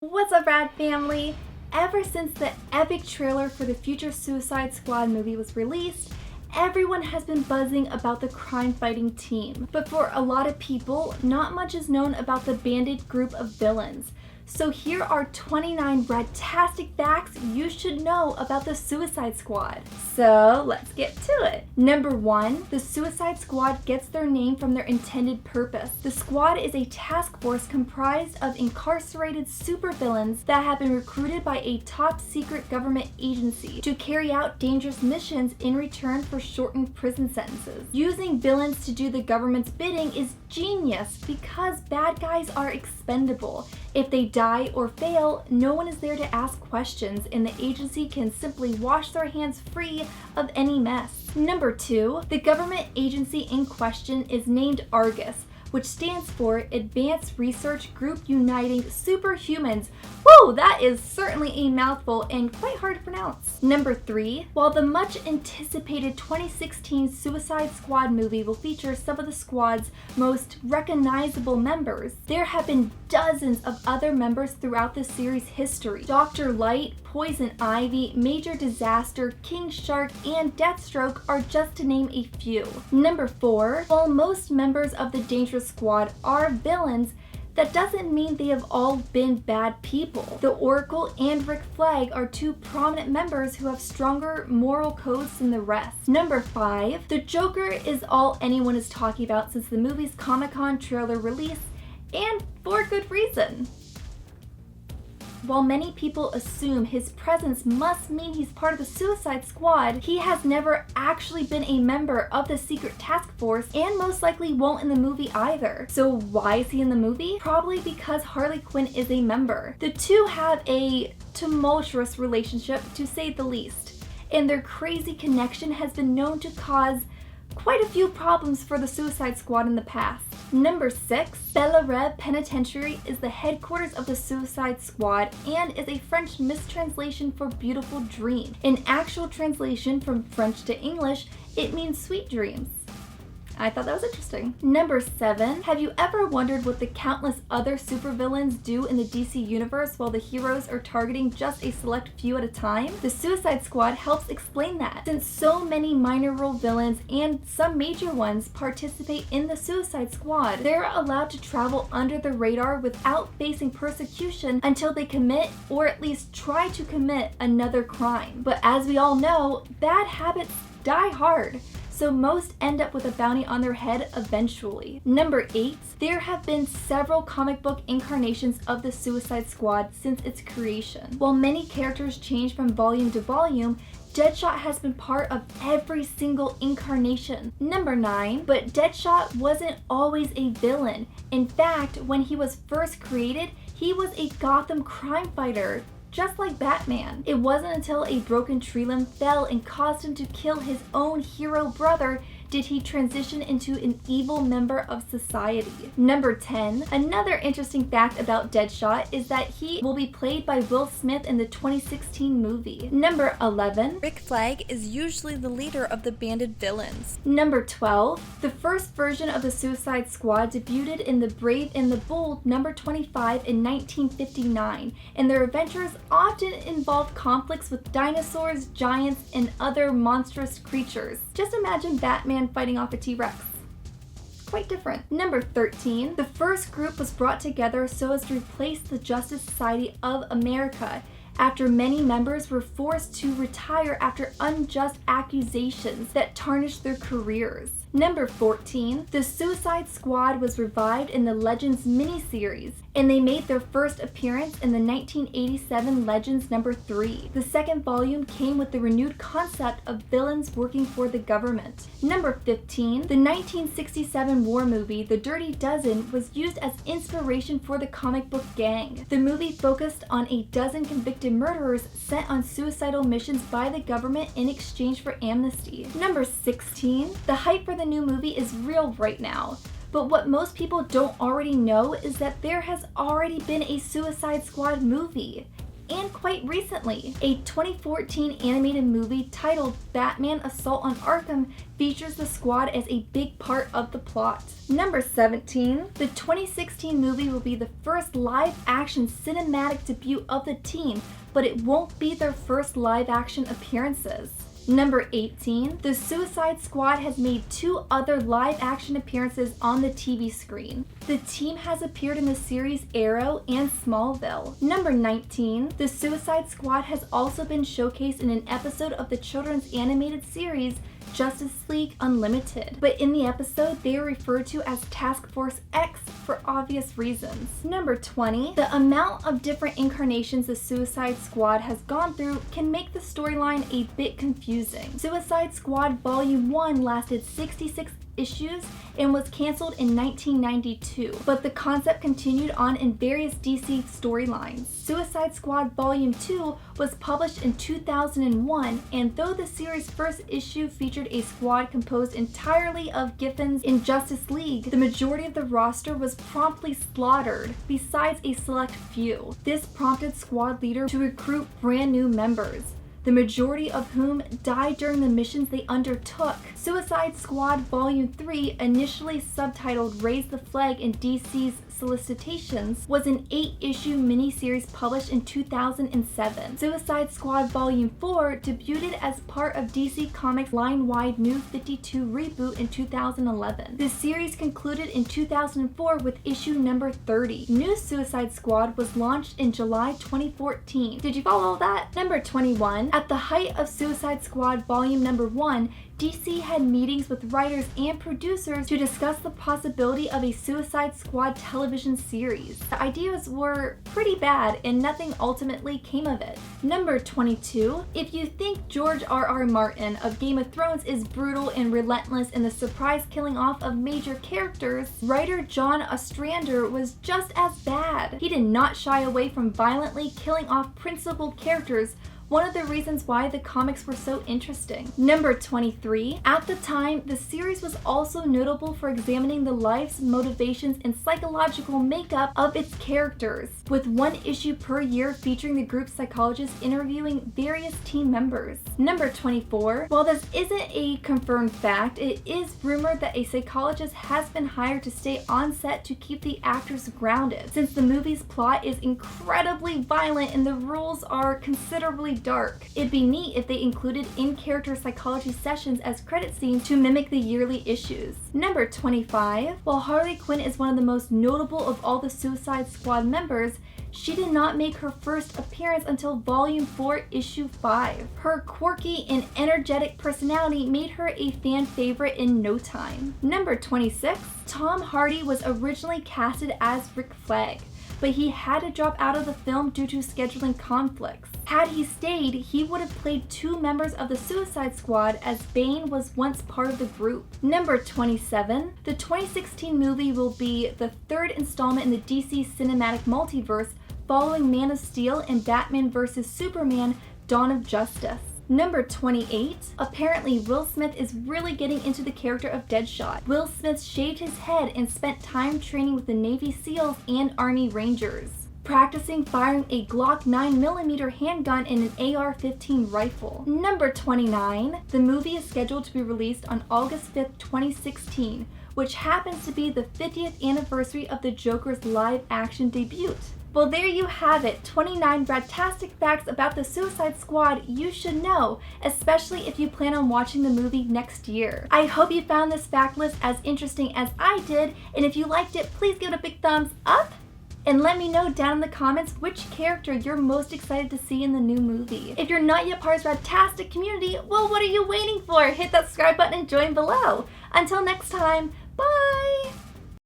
What's up, Rad family? Ever since the epic trailer for the future Suicide Squad movie was released, everyone has been buzzing about the crime-fighting team. But for a lot of people, not much is known about the banded group of villains. So here are 29 Radtastic facts you should know about the Suicide Squad. So let's get to it. Number 1, the Suicide Squad gets their name from their intended purpose. The squad is a task force comprised of incarcerated supervillains that have been recruited by a top secret government agency to carry out dangerous missions in return for shortened prison sentences. Using villains to do the government's bidding is genius because bad guys are expendable. If they die or fail, no one is there to ask questions, and the agency can simply wash their hands free of any mess. Number 2, the government agency in question is named Argus, which stands for Advanced Research Group Uniting Superhumans. Whoa, that is certainly a mouthful and quite hard to pronounce. Number 3, while the much anticipated 2016 Suicide Squad movie will feature some of the squad's most recognizable members, there have been dozens of other members throughout the series' history. Dr. Light, Poison Ivy, Major Disaster, King Shark, and Deathstroke are just to name a few. Number 4, while most members of the Dangerous Squad are villains, that doesn't mean they have all been bad people. The Oracle and Rick Flag are two prominent members who have stronger moral codes than the rest. Number 5, the Joker is all anyone is talking about since the movie's Comic-Con trailer release, and for good reason. While many people assume his presence must mean he's part of the Suicide Squad, he has never actually been a member of the secret task force and most likely won't in the movie either. So why is he in the movie? Probably because Harley Quinn is a member. The two have a tumultuous relationship, to say the least, and their crazy connection has been known to cause quite a few problems for the Suicide Squad in the past. Number 6, Bel Air Penitentiary is the headquarters of the Suicide Squad and is a French mistranslation for beautiful dream. In actual translation from French to English, it means sweet dreams. I thought that was interesting. Number 7, have you ever wondered what the countless other supervillains do in the DC universe while the heroes are targeting just a select few at a time? The Suicide Squad helps explain that. Since so many minor role villains and some major ones participate in the Suicide Squad, they're allowed to travel under the radar without facing persecution until they commit, or at least try to commit, another crime. But as we all know, bad habits die hard, so most end up with a bounty on their head eventually. Number 8, there have been several comic book incarnations of the Suicide Squad since its creation. While many characters change from volume to volume, Deadshot has been part of every single incarnation. Number 9, but Deadshot wasn't always a villain. In fact, when he was first created, he was a Gotham crime fighter, just like Batman. It wasn't until a broken tree limb fell and caused him to kill his own hero brother did he transition into an evil member of society. Number 10, another interesting fact about Deadshot is that he will be played by Will Smith in the 2016 movie. Number 11, Rick Flag is usually the leader of the banded villains. Number 12, the first version of the Suicide Squad debuted in The Brave and the Bold number 25 in 1959, and their adventures often involved conflicts with dinosaurs, giants, and other monstrous creatures. Just imagine Batman fighting off a T-Rex. Quite different. Number 13, the first group was brought together so as to replace the Justice Society of America after many members were forced to retire after unjust accusations that tarnished their careers. Number 14, the Suicide Squad was revived in the Legends miniseries, and they made their first appearance in the 1987 Legends number 3. The second volume came with the renewed concept of villains working for the government. Number 15, the 1967 war movie The Dirty Dozen was used as inspiration for the comic book gang. The movie focused on a dozen convicted murderers sent on suicidal missions by the government in exchange for amnesty. Number 16, the hype for the new movie is real right now. But what most people don't already know is that there has already been a Suicide Squad movie. and quite recently, a 2014 animated movie titled Batman Assault on Arkham features the squad as a big part of the plot. Number 17, the 2016 movie will be the first live-action cinematic debut of the team, but it won't be their first live-action appearances. Number 18, the Suicide Squad has made 2 other live-action appearances on the TV screen. The team has appeared in the series Arrow and Smallville. Number 19, the Suicide Squad has also been showcased in an episode of the children's animated series Justice League Unlimited, but in the episode they are referred to as Task Force X for obvious reasons. Number 20, the amount of different incarnations the Suicide Squad has gone through can make the storyline a bit confusing. Suicide Squad Volume 1 lasted 66 issues and was canceled in 1992, but the concept continued on in various DC storylines. Suicide Squad Volume 2 was published in 2001, and though the series' first issue featured a squad composed entirely of Giffen's in Justice League, the majority of the roster was promptly slaughtered, besides a select few. This prompted squad leader to recruit brand new members, the majority of whom died during the missions they undertook. Suicide Squad Volume 3, initially subtitled Raise the Flag in DC's Solicitations, was an 8-issue miniseries published in 2007. Suicide Squad Volume 4 debuted as part of DC Comics' line-wide New 52 reboot in 2011. The series concluded in 2004 with issue number 30. New Suicide Squad was launched in July 2014. Did you follow that? Number 21. At the height of Suicide Squad Volume number 1, DC had meetings with writers and producers to discuss the possibility of a Suicide Squad television series. The ideas were pretty bad and nothing ultimately came of it. Number 22. If you think George R.R. Martin of Game of Thrones is brutal and relentless in the surprise killing off of major characters, writer John Ostrander was just as bad. He did not shy away from violently killing off principal characters, one of the reasons why the comics were so interesting. Number 23. At the time, the series was also notable for examining the lives, motivations, and psychological makeup of its characters, with 1 issue per year featuring the group's psychologists interviewing various team members. Number 24. While this isn't a confirmed fact, it is rumored that a psychologist has been hired to stay on set to keep the actors grounded, since the movie's plot is incredibly violent and the rules are considerably dark. It'd be neat if they included in-character psychology sessions as credit scenes to mimic the yearly issues. Number 25. While Harley Quinn is one of the most notable of all the Suicide Squad members, she did not make her first appearance until Volume 4, Issue 5. Her quirky and energetic personality made her a fan favorite in no time. Number 26. Tom Hardy was originally casted as Rick Flag, but he had to drop out of the film due to scheduling conflicts. Had he stayed, he would have played 2 members of the Suicide Squad, as Bane was once part of the group. Number 27. The 2016 movie will be the 3rd installment in the DC Cinematic Multiverse, following Man of Steel and Batman vs. Superman: Dawn of Justice. Number 28. Apparently, Will Smith is really getting into the character of Deadshot. Will Smith shaved his head and spent time training with the Navy SEALs and Army Rangers, practicing firing a Glock 9mm handgun and an AR-15 rifle. Number 29. The movie is scheduled to be released on August 5th, 2016, which happens to be the 50th anniversary of the Joker's live-action debut. Well, there you have it, 29 Radtastic facts about the Suicide Squad you should know, especially if you plan on watching the movie next year. I hope you found this fact list as interesting as I did, and if you liked it, please give it a big thumbs up, and let me know down in the comments which character you're most excited to see in the new movie. If you're not yet part of Radtastic community, well, what are you waiting for? Hit that subscribe button and join below. Until next time, bye!